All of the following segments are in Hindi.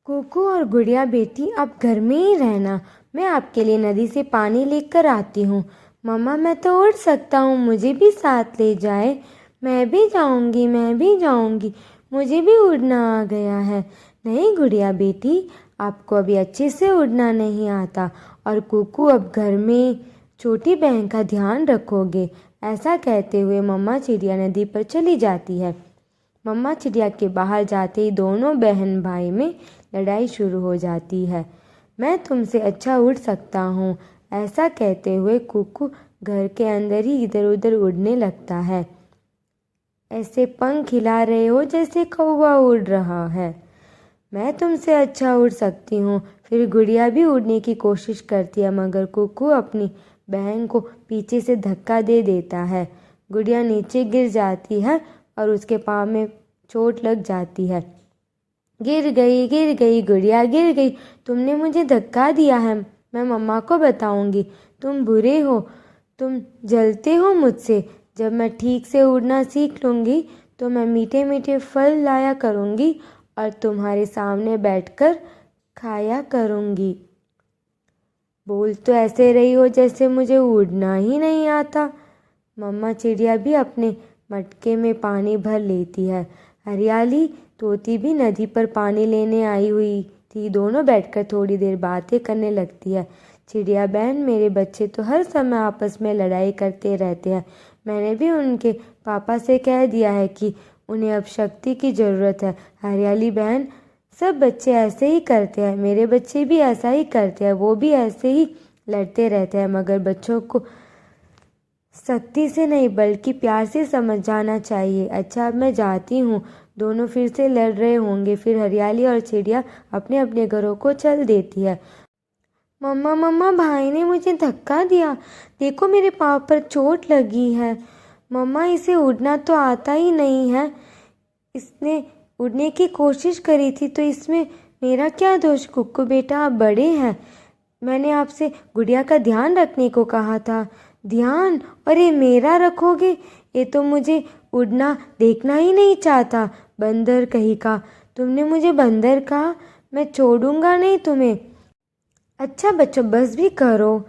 कोको और गुड़िया बेटी आप घर में ही रहना, मैं आपके लिए नदी से पानी लेकर आती हूँ। मम्मा मैं तो उड़ सकता हूँ, मुझे भी साथ ले जाए। मैं भी जाऊँगी, मैं भी जाऊँगी, मुझे भी उड़ना आ गया है। नहीं गुड़िया बेटी, आपको अभी अच्छे से उड़ना नहीं आता और कोको अब घर में छोटी बहन का ध्यान रखोगे। ऐसा कहते हुए मम्मा चिड़िया नदी पर चली जाती है। मम्मा चिड़िया के बाहर जाते ही दोनों बहन भाई में लड़ाई शुरू हो जाती है। मैं तुमसे अच्छा उड़ सकता हूँ, ऐसा कहते हुए कुकू घर के अंदर ही इधर उधर उड़ने लगता है। ऐसे पंख हिला रहे हो जैसे कौवा उड़ रहा है। मैं तुमसे अच्छा उड़ सकती हूँ। फिर गुड़िया भी उड़ने की कोशिश करती है, मगर कुकू अपनी बहन को पीछे से धक्का दे देता है। गुड़िया नीचे गिर जाती है और उसके पाँव में चोट लग जाती है। गिर गई गुड़िया गिर गई, तुमने मुझे धक्का दिया है, मैं मम्मा को बताऊंगी। तुम बुरे हो, तुम जलते हो मुझसे। जब मैं ठीक से उड़ना सीख लूँगी तो मैं मीठे मीठे फल लाया करूँगी और तुम्हारे सामने बैठकर खाया करूँगी। बोल तो ऐसे रही हो जैसे मुझे उड़ना ही नहीं आता। मम्मा चिड़िया भी अपने मटके में पानी भर लेती है। हरियाली तोती भी नदी पर पानी लेने आई हुई थी। दोनों बैठकर थोड़ी देर बातें करने लगती है। चिड़िया बहन, मेरे बच्चे तो हर समय आपस में लड़ाई करते रहते हैं। मैंने भी उनके पापा से कह दिया है कि उन्हें अब शक्ति की ज़रूरत है। हरियाली बहन, सब बच्चे ऐसे ही करते हैं, मेरे बच्चे भी ऐसा ही करते हैं, वो भी ऐसे ही लड़ते रहते हैं, मगर बच्चों को सख्ती से नहीं बल्कि प्यार से समझाना चाहिए। अच्छा अब मैं जाती हूँ। दोनों फिर से लड़ रहे होंगे। फिर हरियाली और चिड़िया अपने अपने घरों को चल देती है। मम्मा मम्मा, भाई ने मुझे धक्का दिया, देखो मेरे पाँव पर चोट लगी है। मम्मा इसे उड़ना तो आता ही नहीं है, इसने उड़ने की कोशिश करी थी तो इसमें मेरा क्या दोष। कुक्कू बेटा आप बड़े हैं, मैंने आपसे गुड़िया का ध्यान रखने को कहा था। ध्यान? अरे मेरा रखोगे? ये तो मुझे उड़ना देखना ही नहीं चाहता। बंदर कहीं का, तुमने मुझे बंदर कहा, मैं छोड़ूंगा नहीं तुम्हें। अच्छा बच्चों बस भी करो,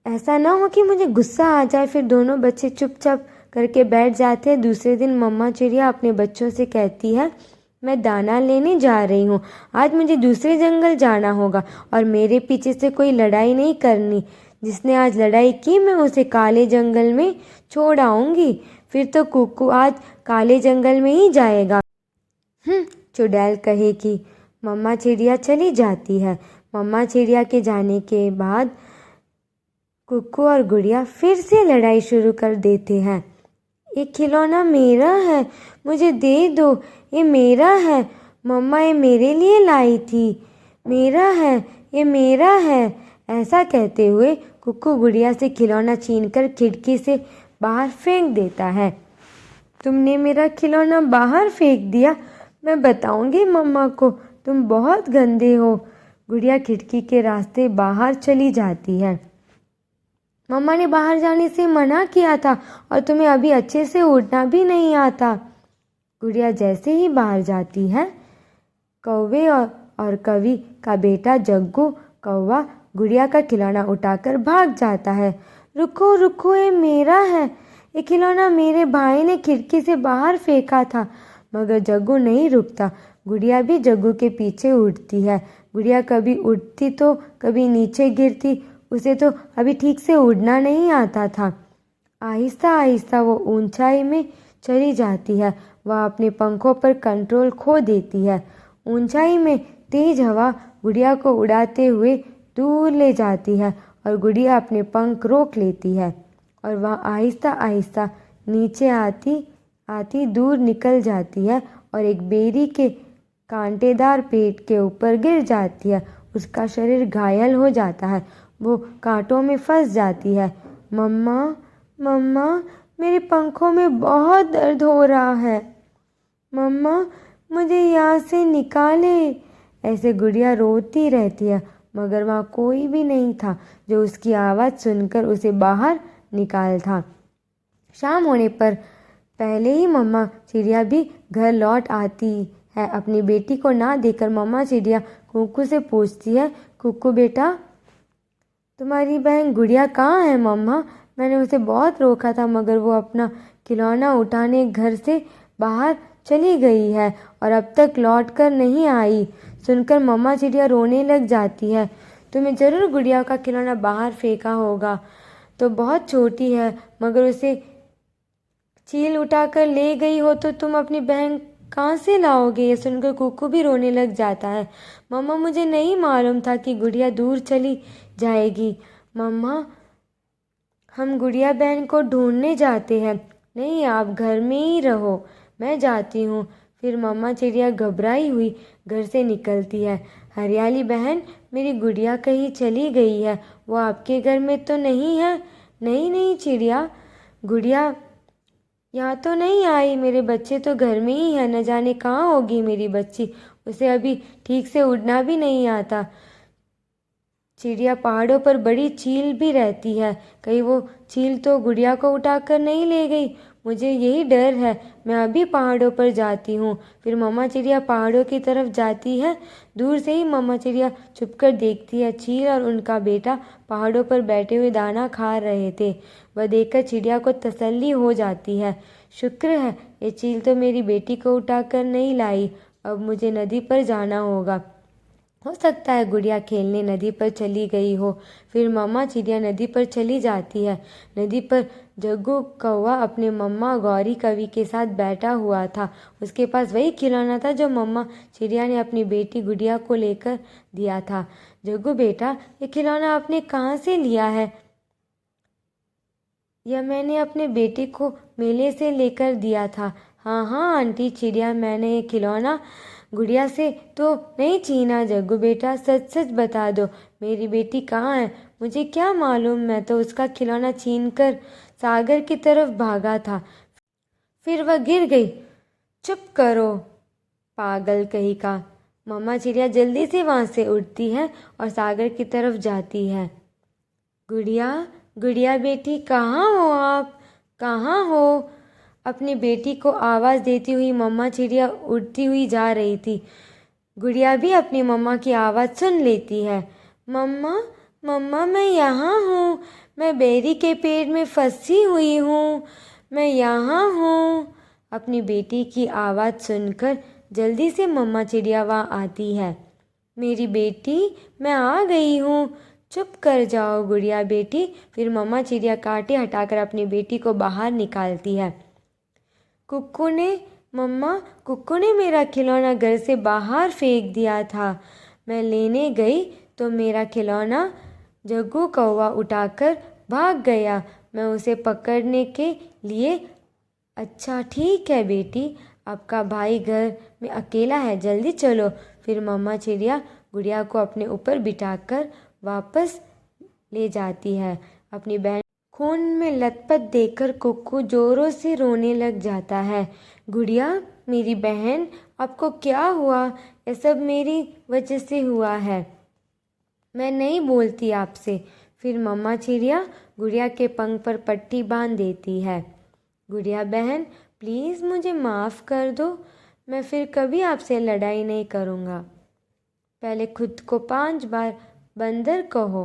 ऐसा ना हो कि मुझे गुस्सा आ जाए। फिर दोनों बच्चे चुपचाप करके बैठ जाते हैं। दूसरे दिन मम्मा चिड़िया अपने बच्चों से कहती है, मैं दाना लेने जा रही हूँ, आज मुझे दूसरे जंगल जाना होगा और मेरे पीछे से कोई लड़ाई नहीं करनी। जिसने आज लड़ाई की मैं उसे काले जंगल में छोड़ आऊँगी। फिर तो कुक्कू आज काले जंगल में ही जाएगा। चुड़ैल कहेगी। मम्मा चिड़िया चली जाती है। मम्मा चिड़िया के जाने के बाद कुक्कू और गुड़िया फिर से लड़ाई शुरू कर देते हैं। ये खिलौना मेरा है, मुझे दे दो, ये मेरा है। मम्मा ये मेरे लिए लाई थी, मेरा है, ये मेरा है। ऐसा कहते हुए कुक्कू गुड़िया से खिलौना छीनकर खिड़की से बाहर फेंक देता है। तुमने मेरा खिलौना बाहर फेंक दिया, मैं बताऊंगी मम्मा को, तुम बहुत गंदे हो। गुड़िया खिड़की के रास्ते बाहर चली जाती है। मम्मा ने बाहर जाने से मना किया था और तुम्हें अभी अच्छे से उड़ना भी नहीं आता। गुड़िया जैसे ही बाहर जाती है, कौवे और कवि का बेटा जग्गू कौवा गुड़िया का खिलौना उठाकर भाग जाता है। रुको रुको, ये मेरा है, ये खिलौना मेरे भाई ने खिड़की से बाहर फेंका था। मगर जग्गू नहीं रुकता। गुड़िया भी जग्गू के पीछे उड़ती है। गुड़िया कभी उड़ती तो कभी नीचे गिरती, उसे तो अभी ठीक से उड़ना नहीं आता था। आहिस्ता आहिस्ता वो ऊंचाई में चली जाती है। वह अपने पंखों पर कंट्रोल खो देती है। ऊंचाई में तेज हवा गुड़िया को उड़ाते हुए दूर ले जाती है और गुड़िया अपने पंख रोक लेती है और वह आहिस्ता आहिस्ता नीचे आती आती दूर निकल जाती है और एक बेरी के कांटेदार पेड़ के ऊपर गिर जाती है। उसका शरीर घायल हो जाता है, वो कांटों में फंस जाती है। मम्मा मम्मा, मेरे पंखों में बहुत दर्द हो रहा है, मम्मा मुझे यहाँ से निकाले। ऐसे गुड़िया रोती रहती है, मगर वहाँ कोई भी नहीं था जो उसकी आवाज़ सुनकर उसे बाहर निकाल था। शाम होने पर पहले ही मम्मा चिड़िया भी घर लौट आती है। अपनी बेटी को ना देखकर मम्मा चिड़िया कुक्कू से पूछती है, कुक्कू बेटा, तुम्हारी बहन गुड़िया कहाँ है मम्मा? मैंने उसे बहुत रोका था मगर वो अपना खिलौना उठाने घर से बाहर चली गई है और अब तक लौट कर नहीं आई। सुनकर मम्मा चिड़िया रोने लग जाती है। तुमने ज़रूर गुड़िया का खिलौना बाहर फेंका होगा, तो बहुत छोटी है, मगर उसे चील उठाकर ले गई हो तो तुम अपनी बहन कहाँ से लाओगे? ये सुनकर कुक्कू भी रोने लग जाता है। मम्मा, मुझे नहीं मालूम था कि गुड़िया दूर चली जाएगी। मम्मा, हम गुड़िया बहन को ढूंढने जाते हैं। नहीं, आप घर में ही रहो, मैं जाती हूँ। फिर मम्मा चिड़िया घबराई हुई घर से निकलती है। हरियाली बहन, मेरी गुड़िया कहीं चली गई है, वो आपके घर में तो नहीं है? नहीं नहीं चिड़िया, गुड़िया यहाँ तो नहीं आई, मेरे बच्चे तो घर में ही है, न जाने कहाँ होगी मेरी बच्ची, उसे अभी ठीक से उड़ना भी नहीं आता। चिड़िया पहाड़ों पर बड़ी चील भी रहती है, कहीं वो चील तो गुड़िया को उठाकर नहीं ले गई, मुझे यही डर है। मैं अभी पहाड़ों पर जाती हूँ। फिर मम्मा चिड़िया पहाड़ों की तरफ जाती है। दूर से ही मम्मा चिड़िया छुपकर देखती है, चील और उनका बेटा पहाड़ों पर बैठे हुए दाना खा रहे थे। वह देखकर चिड़िया को तसल्ली हो जाती है। शुक्र है, ये चील तो मेरी बेटी को उठाकर नहीं लाई। अब मुझे नदी पर जाना होगा, हो सकता है गुड़िया खेलने नदी पर चली गई हो। फिर मम्मा चिड़िया नदी पर चली जाती है। नदी पर जग्गू कौवा अपने मम्मा गौरी कवि के साथ बैठा हुआ था। उसके पास वही खिलौना था जो मम्मा चिड़िया ने अपनी बेटी गुड़िया को लेकर दिया था। जग्गू बेटा, ये खिलौना आपने कहाँ से लिया है? यह मैंने अपने बेटे को मेले से लेकर दिया था। हाँ हाँ आंटी चिड़िया, मैंने ये खिलौना गुड़िया से तो नहीं छीना। जग्गू बेटा, सच सच बता दो, मेरी बेटी कहाँ है? मुझे क्या मालूम, मैं तो उसका खिलौना छीनकर सागर की तरफ भागा था, फिर वह गिर गई। चुप करो पागल कहीं का। मम्मा चिड़िया जल्दी से वहाँ से उड़ती है और सागर की तरफ जाती है। गुड़िया, गुड़िया बेटी, कहाँ हो आप? कहाँ हो? अपनी बेटी को आवाज़ देती हुई मम्मा चिड़िया उड़ती हुई जा रही थी। गुड़िया भी अपनी मम्मा की आवाज़ सुन लेती है। मम्मा, मम्मा, मैं यहाँ हूँ, मैं बेरी के पेड़ में फंसी हुई हूँ, मैं यहाँ हूँ। अपनी बेटी की आवाज़ सुनकर जल्दी से मम्मा चिड़िया वहाँ आती है। मेरी बेटी, मैं आ गई हूँ, चुप कर जाओ गुड़िया बेटी। फिर मम्मा चिड़िया कांटे हटाकर अपनी बेटी को बाहर निकालती है। कुक्कू ने मेरा खिलौना घर से बाहर फेंक दिया था। मैं लेने गई तो मेरा खिलौना जग्गू कौवा उठाकर भाग गया। मैं उसे पकड़ने के लिए। अच्छा ठीक है बेटी, आपका भाई घर में अकेला है, जल्दी चलो। फिर मम्मा चिड़िया गुड़िया को अपने ऊपर बिठाकर वापस ले जाती है। अपनी बहन खून में लथपथ देखकर कुक्कू जोरों से रोने लग जाता है। गुड़िया, मेरी बहन, आपको क्या हुआ? यह सब मेरी वजह से हुआ है, मैं नहीं बोलती आपसे। फिर मम्मा चिड़िया गुड़िया के पंख पर पट्टी बांध देती है। गुड़िया बहन, प्लीज़ मुझे माफ़ कर दो, मैं फिर कभी आपसे लड़ाई नहीं करूँगा। पहले खुद को 5 बार बंदर कहो।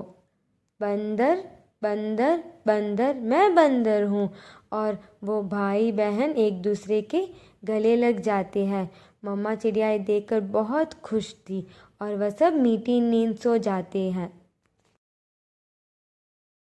बंदर, बंदर, बंदर, मैं बंदर हूँ। और वो भाई बहन एक दूसरे के गले लग जाते हैं। मम्मा चिड़िया देखकर बहुत खुश थी और वह सब मीठी नींद सो जाते हैं।